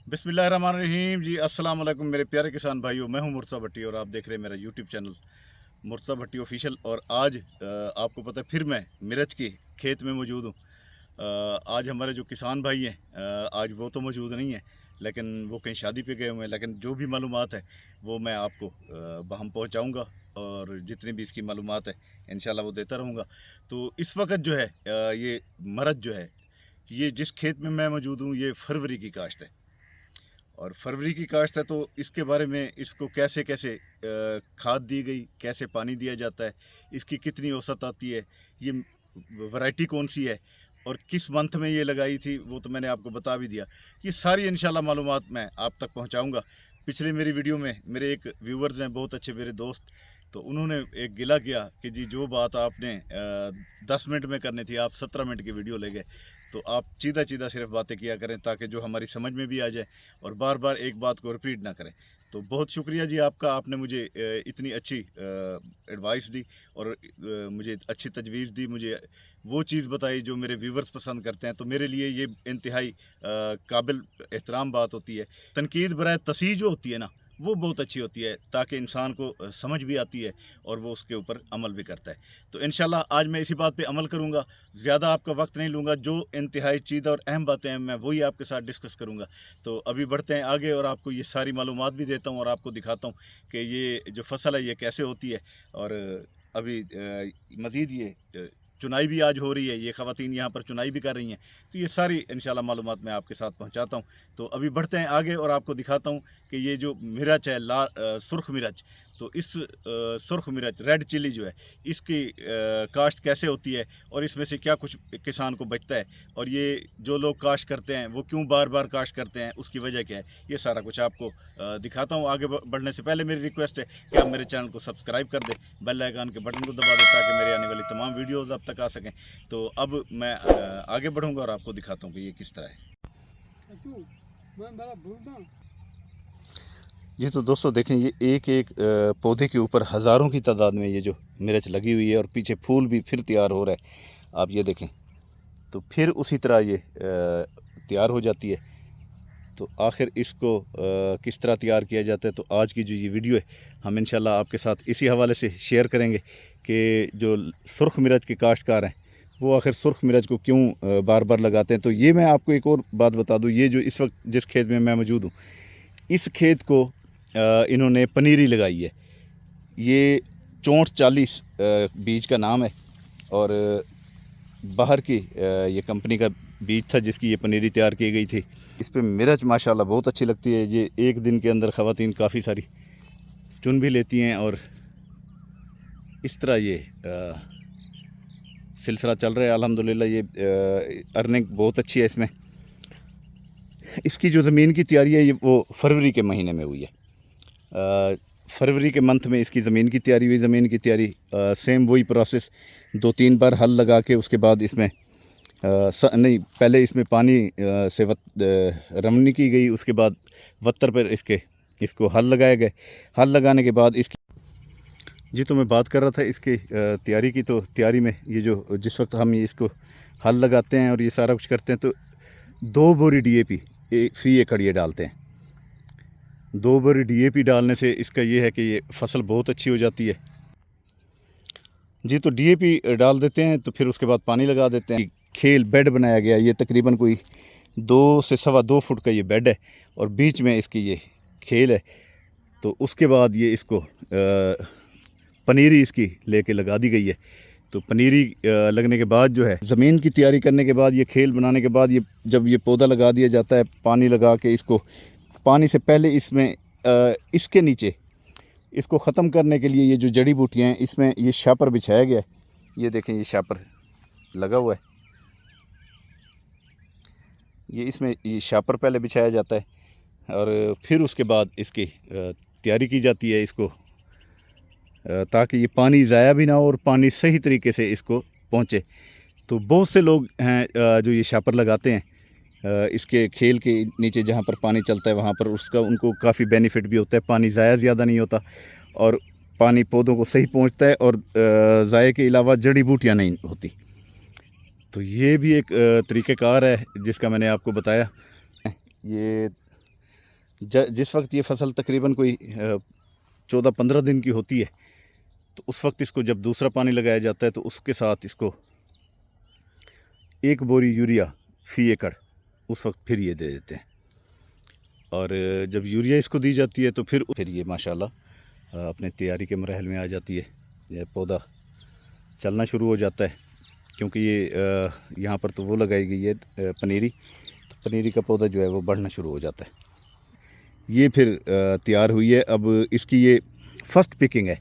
बिस्मिल्लाहिर्रहमानिर्रहीम जी। अस्सलाम वालेकुम मेरे प्यारे किसान भाइयों, मैं हूं मुर्तज़ा भट्टी और आप देख रहे हैं मेरा यूट्यूब चैनल मुर्तज़ा भट्टी ऑफिशियल। और आज आपको पता है फिर मैं मिर्च के खेत में मौजूद हूं। आज हमारे जो किसान भाई हैं, आज वो तो मौजूद नहीं है, लेकिन वो कहीं शादी पे गए हुए हैं। लेकिन जो भी मालूमात है वो मैं आपको बहम पहुँचाऊँगा, और जितनी भी इसकी मालूमात है इंशाल्लाह वो देता रहूँगा। तो इस वक्त जो है ये मरच जो है, ये जिस खेत में मैं मौजूद हूँ, ये फरवरी की काश्त है। और फरवरी की काश्त है तो इसके बारे में, इसको कैसे कैसे खाद दी गई, कैसे पानी दिया जाता है, इसकी कितनी औसत आती है, ये वैरायटी कौन सी है, और किस मंथ में ये लगाई थी, वो तो मैंने आपको बता भी दिया। ये सारी इंशाल्लाह मालूमात मैं आप तक पहुंचाऊंगा। पिछले मेरी वीडियो में मेरे एक व्यूवर्स हैं, बहुत अच्छे मेरे दोस्त, तो उन्होंने एक गिला किया कि जी जो बात आपने 10 मिनट में करनी थी, आप 17 मिनट की वीडियो ले गए। तो आप सीधा सीधा सिर्फ बातें किया करें ताकि जो हमारी समझ में भी आ जाए, और बार बार एक बात को रिपीट ना करें। तो बहुत शुक्रिया जी आपका, आपने मुझे इतनी अच्छी एडवाइस दी, और मुझे अच्छी तजवीज़ दी, मुझे वो चीज़ बताई जो मेरे व्यूवर्स पसंद करते हैं। तो मेरे लिए ये इंतहाई काबिल एहतराम बात होती है। तनकीद बराए तसीह जो होती है ना, वो बहुत अच्छी होती है, ताकि इंसान को समझ भी आती है और वो उसके ऊपर अमल भी करता है। तो इंशाल्लाह आज मैं इसी बात पे अमल करूँगा, ज़्यादा आपका वक्त नहीं लूँगा। जो इंतहाई चीज़ और अहम बातें हैं मैं वही आपके साथ डिस्कस करूँगा। तो अभी बढ़ते हैं आगे, और आपको ये सारी मालूमात भी देता हूँ और आपको दिखाता हूँ कि ये जो फसल है ये कैसे होती है। और अभी मज़ीद ये चुनाई भी आज हो रही है, ये ख़वातीन यहाँ पर चुनाई भी कर रही हैं। तो ये सारी इंशाल्लाह मालूमात मैं आपके साथ पहुँचाता हूँ। तो अभी बढ़ते हैं आगे और आपको दिखाता हूँ कि ये जो मिर्च है, सुर्ख मिर्च, तो इस सुर्ख मिर्च रेड चिली जो है, इसकी काश्त कैसे होती है, और इसमें से क्या कुछ किसान को बचता है, और ये जो लोग काश्त करते हैं वो क्यों बार बार काश्त करते हैं, उसकी वजह क्या है, ये सारा कुछ आपको दिखाता हूँ। आगे बढ़ने से पहले मेरी रिक्वेस्ट है कि आप मेरे चैनल को सब्सक्राइब कर दें, बेल आइकन के बटन को दबा दें, ताकि मेरे आने वाली तमाम वीडियोज़ आप तक आ सकें। तो अब मैं आगे बढ़ूँगा और आपको दिखाता हूँ कि ये किस तरह है। जी तो दोस्तों देखें, ये एक एक पौधे के ऊपर हज़ारों की तादाद में ये जो मिर्च लगी हुई है, और पीछे फूल भी फिर तैयार हो रहा है। आप ये देखें, तो फिर उसी तरह ये तैयार हो जाती है। तो आखिर इसको किस तरह तैयार किया जाता है, तो आज की जो ये वीडियो है हम इंशाल्लाह आपके साथ इसी हवाले से शेयर करेंगे कि जो सुर्ख मिर्च के काश्तकार हैं वो आखिर सुर्ख मिर्च को क्यों बार बार लगाते हैं। तो ये मैं आपको एक और बात बता दूँ, ये जो इस वक्त जिस खेत में मैं मौजूद हूँ, इस खेत को इन्होंने पनीरी लगाई है। ये 6440 बीज का नाम है, और बाहर की ये कंपनी का बीज था जिसकी ये पनीरी तैयार की गई थी। इस पे मिर्च माशाल्लाह बहुत अच्छी लगती है। ये एक दिन के अंदर ख़वातीन काफ़ी सारी चुन भी लेती हैं, और इस तरह ये सिलसिला चल रहा है अल्हम्दुलिल्लाह। ये अर्निंग बहुत अच्छी है इसमें। इसकी जो ज़मीन की तैयारी है ये वो फरवरी के महीने में हुई है। फरवरी के मंथ में इसकी ज़मीन की तैयारी हुई। ज़मीन की तैयारी सेम वही प्रोसेस, 2-3 बार हल लगा के उसके बाद इसमें नहीं, पहले इसमें पानी से रमनी की गई, उसके बाद वत्तर पर इसको हल लगाए गए। हल लगाने के बाद इसकी, जी तो मैं बात कर रहा था इसकी तैयारी की। तो तैयारी में ये जो जिस वक्त हम इसको हल लगाते हैं और ये सारा कुछ करते हैं, तो 2 बोरी DAP फी एकड़ ये डालते हैं। 2 बोरी DAP डालने से इसका ये है कि ये फसल बहुत अच्छी हो जाती है। जी तो DAP डाल देते हैं, तो फिर उसके बाद पानी लगा देते हैं। खेल बेड बनाया गया, ये तकरीबन कोई 2 से सवा 2 फुट का ये बेड है, और बीच में इसकी ये खेल है। तो उसके बाद ये इसको पनीरी इसकी लेके लगा दी गई है। तो पनीरी लगने के बाद जो है, ज़मीन की तैयारी करने के बाद, ये खेल बनाने के बाद, ये जब ये पौधा लगा दिया जाता है, पानी लगा के इसको, पानी से पहले इसमें इसके नीचे इसको ख़त्म करने के लिए ये जो जड़ी बूटियाँ हैं, इसमें ये शापर बिछाया गया है। ये देखें, ये शापर लगा हुआ है। ये इसमें ये शापर पहले बिछाया जाता है, और फिर उसके बाद इसकी तैयारी की जाती है इसको, ताकि ये पानी ज़ाया भी ना हो और पानी सही तरीके से इसको पहुँचे। तो बहुत से लोग हैं जो ये शापर लगाते हैं इसके खेल के नीचे, जहाँ पर पानी चलता है वहाँ पर, उसका उनको काफ़ी बेनिफिट भी होता है। पानी ज़ाया ज़्यादा नहीं होता, और पानी पौधों को सही पहुँचता है, और ज़ाये के अलावा जड़ी बूटियाँ नहीं होती। तो ये भी एक तरीक़ेकार है जिसका मैंने आपको बताया। ये जिस वक्त ये फसल तकरीबन कोई 14-15 दिन की होती है, तो उस वक्त इसको जब दूसरा पानी लगाया जाता है तो उसके साथ इसको 1 बोरी यूरिया फ़ी एकड़ उस वक्त फिर ये दे देते हैं। और जब यूरिया इसको दी जाती है तो फिर ये माशाल्लाह अपने तैयारी के मरहल में आ जाती है। ये पौधा चलना शुरू हो जाता है, क्योंकि ये यहाँ पर तो वो लगाई गई है पनीरी, तो पनीरी का पौधा जो है वो बढ़ना शुरू हो जाता है। ये फिर तैयार हुई है। अब इसकी ये फर्स्ट पिकिंग है।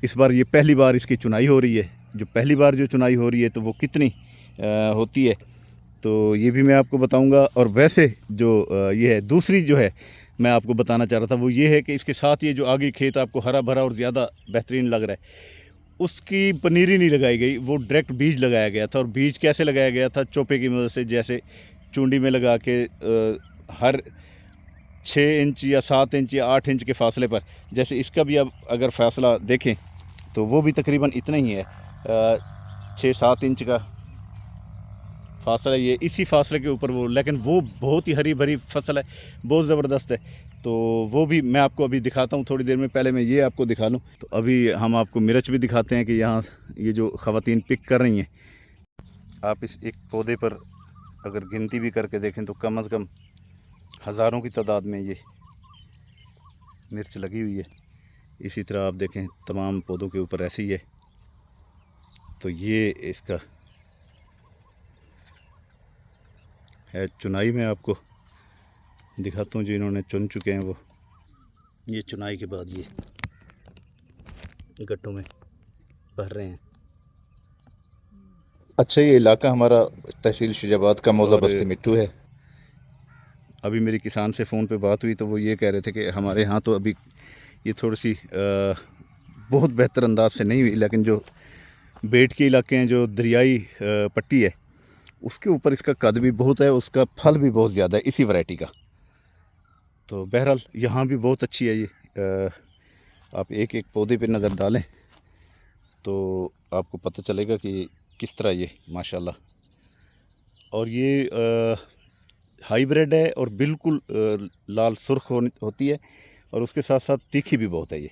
इस बार ये पहली बार इसकी चुनाई हो रही है। जो पहली बार जो चुनाई हो रही है तो वो कितनी होती है तो ये भी मैं आपको बताऊंगा। और वैसे जो ये है दूसरी जो है मैं आपको बताना चाह रहा था वो ये है कि इसके साथ ये जो आगे खेत आपको हरा भरा और ज़्यादा बेहतरीन लग रहा है, उसकी पनीरी नहीं लगाई गई, वो डायरेक्ट बीज लगाया गया था। और बीज कैसे लगाया गया था? चोपे की मदद से, जैसे चूंडी में लगा के हर 6 इंच या 7 इंच या 8 इंच के फासले पर। जैसे इसका भी अब अगर फासला देखें तो वो भी तकरीबन इतना ही है, 6-7 इंच का फासला। ये इसी फासले के ऊपर वो, लेकिन वो बहुत ही हरी भरी फसल है, बहुत ज़बरदस्त है। तो वो भी मैं आपको अभी दिखाता हूँ थोड़ी देर में। पहले मैं ये आपको दिखा लूँ। तो अभी हम आपको मिर्च भी दिखाते हैं कि यहाँ ये जो ख़वातीन पिक कर रही हैं, आप इस एक पौधे पर अगर गिनती भी करके देखें तो कम से कम हज़ारों की तादाद में ये मिर्च लगी हुई है। इसी तरह आप देखें तमाम पौधों के ऊपर ऐसे ही है। तो ये इसका है चुनाई। में आपको दिखाता हूँ जो इन्होंने चुन चुके हैं वो, ये चुनाई के बाद ये गट्टों में भर रहे हैं। अच्छा, ये इलाका हमारा तहसील शुजाबाद का मौला बस्ती मिट्टू है। अभी मेरी किसान से फ़ोन पे बात हुई तो वो ये कह रहे थे कि हमारे यहाँ तो अभी ये थोड़ी सी बहुत बेहतर अंदाज से नहीं हुई, लेकिन जो बेट के इलाके हैं, जो दरियाई पट्टी है, उसके ऊपर इसका कद भी बहुत है, उसका फल भी बहुत ज़्यादा है इसी वैरायटी का। तो बहरहाल यहाँ भी बहुत अच्छी है ये। आप एक एक पौधे पे नज़र डालें तो आपको पता चलेगा कि किस तरह ये माशाल्लाह। और ये हाइब्रिड है और बिल्कुल लाल सुर्ख होती है, और उसके साथ साथ तीखी भी बहुत है ये।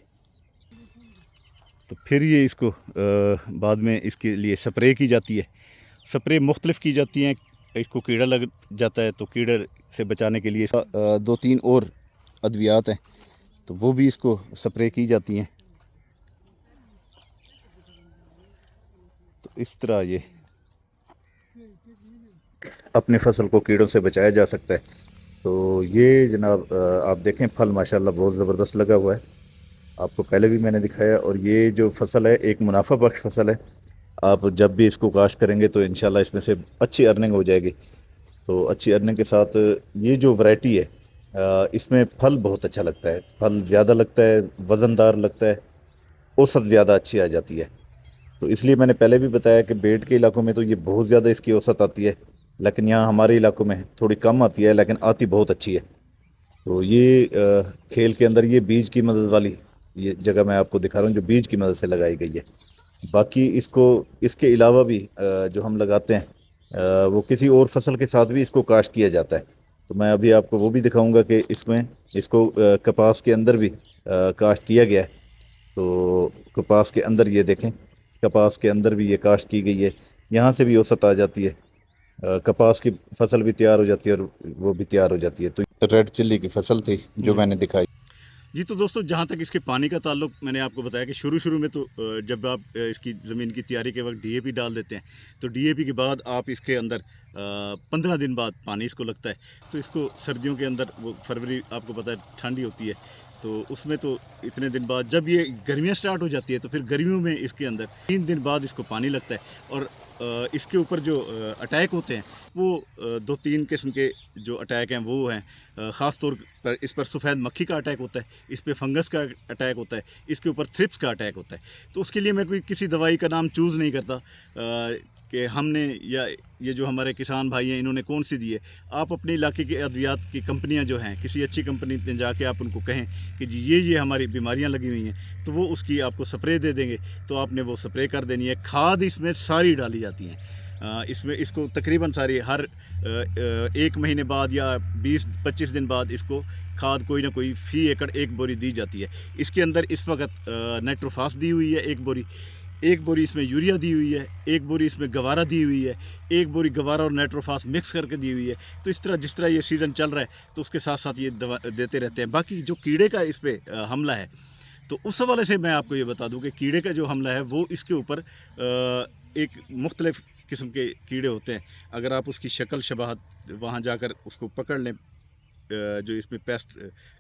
तो फिर ये इसको बाद में इसके लिए स्प्रे की जाती है। स्प्रे मुख्तलिफ़ की जाती हैं। इसको कीड़ा लग जाता है तो कीड़े से बचाने के लिए 2-3 और अद्वियात हैं, तो वो भी इसको स्प्रे की जाती हैं। तो इस तरह ये अपने फसल को कीड़ों से बचाया जा सकता है। तो ये जनाब आप देखें फल माशाल्लाह बहुत ज़बरदस्त लगा हुआ है, आपको पहले भी मैंने दिखाया। और ये जो फसल है एक मुनाफा बख्श फसल है। आप जब भी इसको काश्त करेंगे तो इंशाल्लाह इसमें से अच्छी अर्निंग हो जाएगी। तो अच्छी अर्निंग के साथ ये जो वैरायटी है इसमें फल बहुत अच्छा लगता है, फल ज़्यादा लगता है, वज़नदार लगता है, औसत ज़्यादा अच्छी आ जाती है। तो इसलिए मैंने पहले भी बताया कि बेट के इलाकों में तो ये बहुत ज़्यादा इसकी औसत आती है, लेकिन यहाँ हमारे इलाकों में थोड़ी कम आती है, लेकिन आती बहुत अच्छी है। तो ये खेल के अंदर ये बीज की मदद वाली ये जगह मैं आपको दिखा रहा हूँ जो बीज की मदद से लगाई गई है। बाकी इसको इसके अलावा भी जो हम लगाते हैं वो किसी और फसल के साथ भी इसको काश्त किया जाता है। तो मैं अभी आपको वो भी दिखाऊंगा कि इसमें इसको कपास के अंदर भी काश्त किया गया है। तो कपास के अंदर ये देखें, कपास के अंदर भी ये काश्त की गई है, यहाँ से भी औसत आ जाती है। कपास की फसल भी तैयार हो जाती है और वो भी तैयार हो जाती है। तो रेड चिल्ली की फसल थी जो मैंने दिखाई। जी, तो दोस्तों जहाँ तक इसके पानी का ताल्लुक, मैंने आपको बताया कि शुरू में तो जब आप इसकी ज़मीन की तैयारी के वक्त डीएपी डाल देते हैं, तो डीएपी के बाद आप इसके अंदर 15 दिन बाद पानी इसको लगता है। तो इसको सर्दियों के अंदर, वो फरवरी आपको पता है ठंडी होती है, तो उसमें तो इतने दिन बाद जब ये गर्मियाँ स्टार्ट हो जाती है तो फिर गर्मियों में इसके अंदर 3 दिन बाद इसको पानी लगता है। और इसके ऊपर जो अटैक होते हैं वो 2-3 किस्म के जो अटैक हैं वो हैं। ख़ास तौर पर इस पर सफ़ेद मक्खी का अटैक होता है, इस पर फंगस का अटैक होता है, इसके ऊपर थ्रिप्स का अटैक होता है। तो उसके लिए मैं कोई किसी दवाई का नाम चूज़ नहीं करता कि हमने या ये जो हमारे किसान भाई हैं इन्होंने कौन सी दी है। आप अपने इलाके के अद्वियात की कंपनियां जो हैं, किसी अच्छी कंपनी में जाके आप उनको कहें कि जी ये हमारी बीमारियां लगी हुई हैं, तो वो उसकी आपको स्प्रे दे देंगे। तो आपने वो स्प्रे कर देनी है। खाद इसमें सारी डाली जाती हैं, इसमें इसको तकरीबन सारी हर 1 महीने बाद या 20-25 दिन बाद इसको खाद कोई ना कोई फ़ी एकड़ 1 बोरी दी जाती है। इसके अंदर इस वक्त नाइट्रोफास दी हुई है 1 बोरी इसमें यूरिया दी हुई है, 1 बोरी इसमें गवारा दी हुई है, 1 बोरी गवारा और नाइट्रोफास मिक्स करके दी हुई है। तो इस तरह जिस तरह ये सीज़न चल रहा है तो उसके साथ साथ ये दवा देते रहते हैं। बाकी जो कीड़े का इस पर हमला है तो उस हवाले से मैं आपको ये बता दूं कि कीड़े का जो हमला है वो इसके ऊपर एक मुख्तलिफ़ किस्म के कीड़े होते हैं। अगर आप उसकी शक्ल शबाहत वहाँ जाकर उसको पकड़ लें, जो इसमें पेस्ट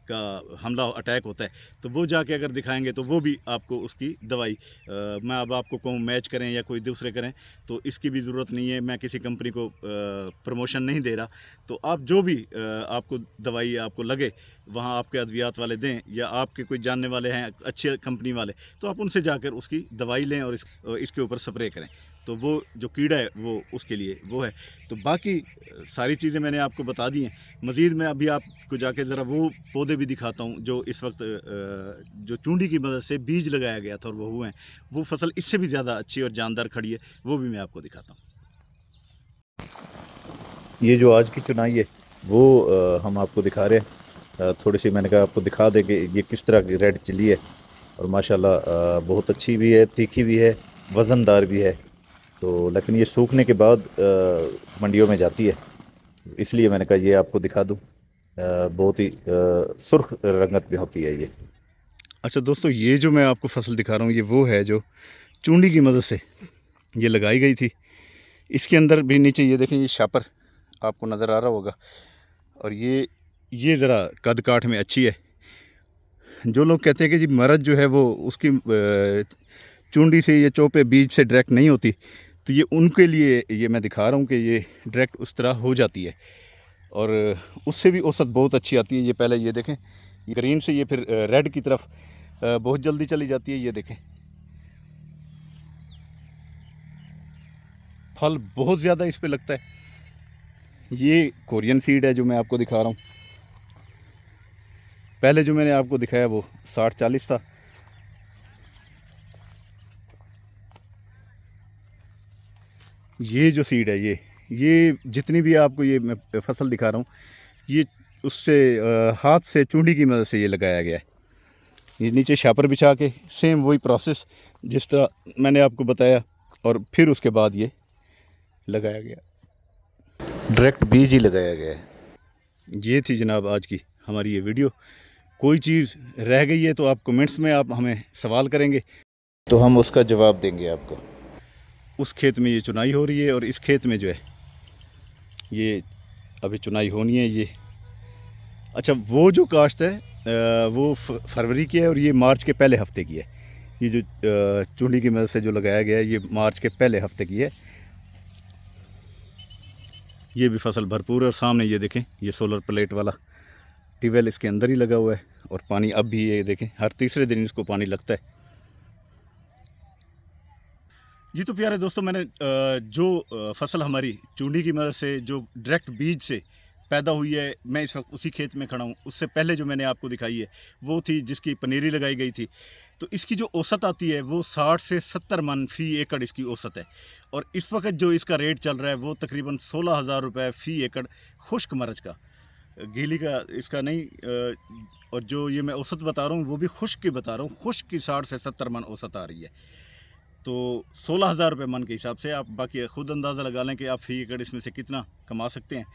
का हमला अटैक होता है तो वो जाके अगर दिखाएंगे तो वो भी आपको उसकी दवाई मैं अब आपको कहूँ मैच करें या कोई दूसरे करें तो इसकी भी ज़रूरत नहीं है। मैं किसी कंपनी को प्रमोशन नहीं दे रहा। तो आप जो भी आपको दवाई आपको लगे वहाँ आपके अद्वियात वाले दें या आपके कोई जानने वाले हैं अच्छे कंपनी वाले तो आप उनसे जाकर उसकी दवाई लें और इसके ऊपर स्प्रे करें। तो वो जो कीड़ा है वो उसके लिए वो है। तो बाकी सारी चीज़ें मैंने आपको बता दी हैं। मज़ीद मैं अभी आपको जाके ज़रा वो पौधे भी दिखाता हूँ जो इस वक्त जो चूंडी की मदद से बीज लगाया गया था और वो हुए हैं, वो फसल इससे भी ज़्यादा अच्छी और जानदार खड़ी है, वो भी मैं आपको दिखाता हूँ। ये जो आज की चुनाई है वो हम आपको दिखा रहे हैं। थोड़ी सी मैंने कहा आपको दिखा दे कि ये किस तरह की रेड चिली है और माशाल्लाह बहुत अच्छी भी है, तीखी भी है, वज़नदार भी है। तो लेकिन ये सूखने के बाद मंडियों में जाती है, इसलिए मैंने कहा ये आपको दिखा दूँ। बहुत ही सुर्ख रंगत में होती है ये। अच्छा दोस्तों, ये जो मैं आपको फसल दिखा रहा हूँ ये वो है जो चूंडी की मदद से ये लगाई गई थी। इसके अंदर भी नीचे ये देखें, ये शापर आपको नज़र आ रहा होगा और ये ज़रा कद काठ में अच्छी है। जो लोग कहते हैं कि जी मरद जो है वो उसकी चूंडी से या चोपे बीज से डायरेक्ट नहीं होती, तो ये उनके लिए ये मैं दिखा रहा हूँ कि ये डायरेक्ट उस तरह हो जाती है और उससे भी औसत बहुत अच्छी आती है। ये पहले ये देखें, ग्रीन से ये फिर रेड की तरफ बहुत जल्दी चली जाती है। ये देखें, फल बहुत ज़्यादा इस पे लगता है। ये कोरियन सीड है जो मैं आपको दिखा रहा हूँ। पहले जो मैंने आपको दिखाया वो 60-40 था। ये जो सीड है ये जितनी भी आपको ये मैं फसल दिखा रहा हूँ ये उससे हाथ से चूंडी की मदद से ये लगाया गया है। ये नीचे शापर बिछा के सेम वही प्रोसेस जिस तरह मैंने आपको बताया और फिर उसके बाद ये लगाया गया, डायरेक्ट बीज ही लगाया गया है। ये थी जनाब आज की हमारी ये वीडियो। कोई चीज़ रह गई है तो आप कमेंट्स में आप हमें सवाल करेंगे तो हम उसका जवाब देंगे आपको। उस खेत में ये चुनाई हो रही है और इस खेत में जो है ये अभी चुनाई होनी है। ये अच्छा, वो जो काश्त है वो फरवरी की है और ये मार्च के पहले हफ्ते की है। ये जो चूंडी की मदद से जो लगाया गया है ये मार्च के पहले हफ्ते की है। ये भी फसल भरपूर है और सामने ये देखें, ये सोलर प्लेट वाला ट्यूबवेल इसके अंदर ही लगा हुआ है और पानी अब भी ये देखें हर तीसरे दिन इसको पानी लगता है। जी तो प्यारे दोस्तों, मैंने जो फसल हमारी चूंडी की मदद से जो डायरेक्ट बीज से पैदा हुई है, मैं इस वक्त उसी खेत में खड़ा हूँ। उससे पहले जो मैंने आपको दिखाई है वो थी जिसकी पनीरी लगाई गई थी। तो इसकी जो औसत आती है वो 60 से 70 मन फ़ी एकड़ इसकी औसत है और इस वक्त जो इसका रेट चल रहा है वो तकरीबन 16,000 रुपये फ़ी एकड़ खुश्क मरच का, गीली का इसका नहीं। और जो ये मैं औसत बता रहा हूँ वो भी खुश्क की बता रहा हूँ। खुश्क की 60 से 70 मन औसत आ रही है। तो 16,000 रुपये मन के हिसाब से आप बाकी ख़ुद अंदाज़ा लगा लें कि आप फ़ी एकड़ इसमें से कितना कमा सकते हैं।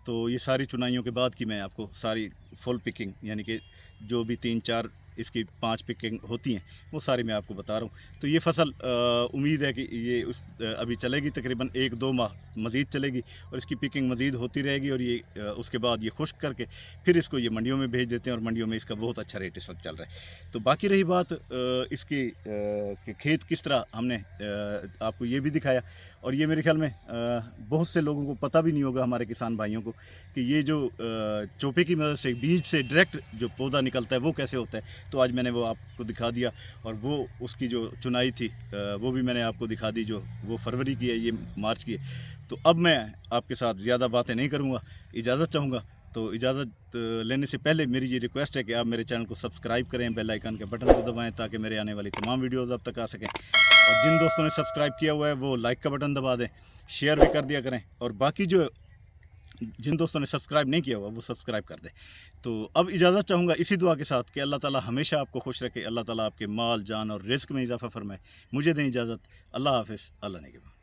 तो ये सारी चुनाइयों के बाद की मैं आपको सारी फुल पिकिंग, यानी कि जो भी 3-4 इसकी 5 पिकिंग होती हैं वो सारी मैं आपको बता रहा हूँ। तो ये फसल उम्मीद है कि ये अभी चलेगी तकरीबन 1-2 माह मज़ीद चलेगी और इसकी पिकिंग मज़ीद होती रहेगी और ये उसके बाद ये खुश्क करके फिर इसको ये मंडियों में भेज देते हैं और मंडियों में इसका बहुत अच्छा रेट इस वक्त चल रहा है। तो बाकी रही बात इसके कि खेत किस तरह हमने आपको ये भी दिखाया और ये मेरे ख्याल में बहुत से लोगों को पता भी नहीं होगा, हमारे किसान भाइयों को, कि ये जो चोपे की मदद से बीज से डायरेक्ट जो पौधा निकलता है वो कैसे होता है। तो आज मैंने वो आपको दिखा दिया और वो उसकी जो चुनाई थी वो भी मैंने आपको दिखा दी, जो वो फरवरी की है, ये मार्च की है। तो अब मैं आपके साथ ज़्यादा बातें नहीं करूँगा, इजाज़त चाहूँगा। तो इजाज़त लेने से पहले मेरी ये रिक्वेस्ट है कि आप मेरे चैनल को सब्सक्राइब करें, बेल आइकन के बटन को दबाएं ताकि मेरे आने वाली तमाम वीडियोज़ अब तक आ सकें। और जिन दोस्तों ने सब्सक्राइब किया हुआ है वो लाइक का बटन दबा दें, शेयर भी कर दिया करें, और बाकी जो जिन दोस्तों ने सब्सक्राइब नहीं किया हुआ वो सब्सक्राइब कर दें। तो अब इजाज़त चाहूँगा इसी दुआ के साथ कि अल्लाह ताला हमेशा आपको खुश रखे, अल्लाह ताला आपके माल, जान और रिज़्क में इजाफ़ा फरमाए। मुझे दें इजाज़त। अल्लाह हाफ़िज़। अल्लाह ने के बाद।